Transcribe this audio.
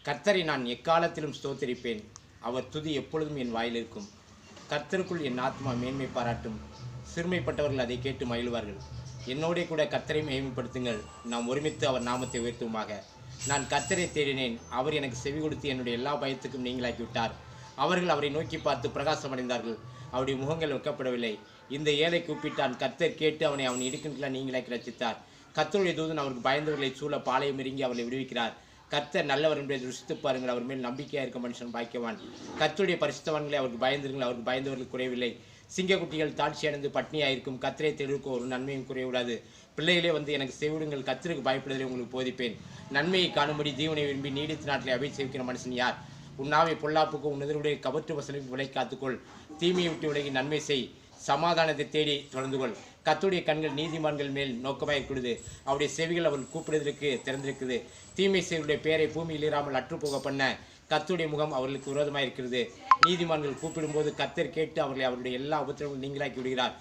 கர்த்தரை நான் எக்காலத்திலும் ஸ்தோத்திரிப்பேன். அவர் துதி எப்பொழுதும் என் வாயில் இருக்கும். கர்த்தருக்குள் என் ஆத்மா மேன்மை பாராட்டும். சிறுமைப்பட்டவர்கள் அதை கேட்டு மகிழ்வார்கள். என்னோடே கூட கர்த்தரை மேன்மைப்படுத்துங்கள். நாம் ஒருமித்து அவர் நாமத்தை உயர்த்துவோமாக. நான் கர்த்தரை தேடினேன். அவர் எனக்கு செவி கொடுத்து என்னுடைய எல்லா பயத்துக்கும் நீங்களாக்கிவிட்டார். அவர்கள் அவரை நோக்கி பார்த்து பிரகாசமடைந்தார்கள். அவருடைய முகங்கள் வெட்கப்படவில்லை. இந்த ஏழை கூப்பிட்டான். கர்த்தர் கேட்டு அவன் இடுக்கின்றா நீங்களாக்கி ரட்சித்தார். கர்த்தருடைய தூதன் அவருக்கு பயந்தவர்களை சூழ பாளையம் இறங்கி அவர்களை விடுவிக்கிறார். கர்த்தர் நல்லவர் என்பதை ருசித்து பாருங்கள். அவர் மேல் நம்பிக்கையாக இருக்க மனுஷன் பாக்கியவான். கர்த்தருடைய பரிசுத்தவான்களை அவருக்கு பயந்திருங்கள். அவருக்கு பயந்தவர்கள் குறையவில்லை. சிங்கக்குட்டிகள் தாட்சி அடைந்து பட்னியாயிருக்கும். கர்த்தரை தேடுவதற்கு ஒரு நன்மையும் குறைவிடாது. பிள்ளைகளே வந்து எனக்கு செய்விடுங்கள். கர்த்தருக்கு பயப்படுவதை உங்களுக்கு போதிப்பேன். நன்மையை காணும்படி ஜீவனை விரும்பி நீடித்த நாட்டிலே அபிஷேகிக்கிற மனுஷன் யார்? உன்னாவை பொல்லாப்புக்கும் உன்னதனுடைய கவற்று வசனுக்கு விலை காத்துக்கொள். தீமையை விட்டு விலகி நன்மை செய். சமாதானத்தை தேடி தொடர்ந்து கொள். கர்த்தருடைய கண்கள் நீதிமான்கள் மேல் நோக்கமாயிருக்கிறது. அவருடைய செவிகள் அவர்கள் கூப்பிடுவதற்கு திறந்திருக்குது. தீமை செய்வருடைய பெயரை பூமியில் இராமல் அற்றுப்போக பண்ண கர்த்தருடைய முகம் அவர்களுக்கு விரோதமாக இருக்கிறது. நீதிமான்கள் கூப்பிடும்போது கர்த்தர் கேட்டு அவர்களை அவருடைய எல்லா உபத்திரங்களும் நீங்களாக்கி விடுகிறார்.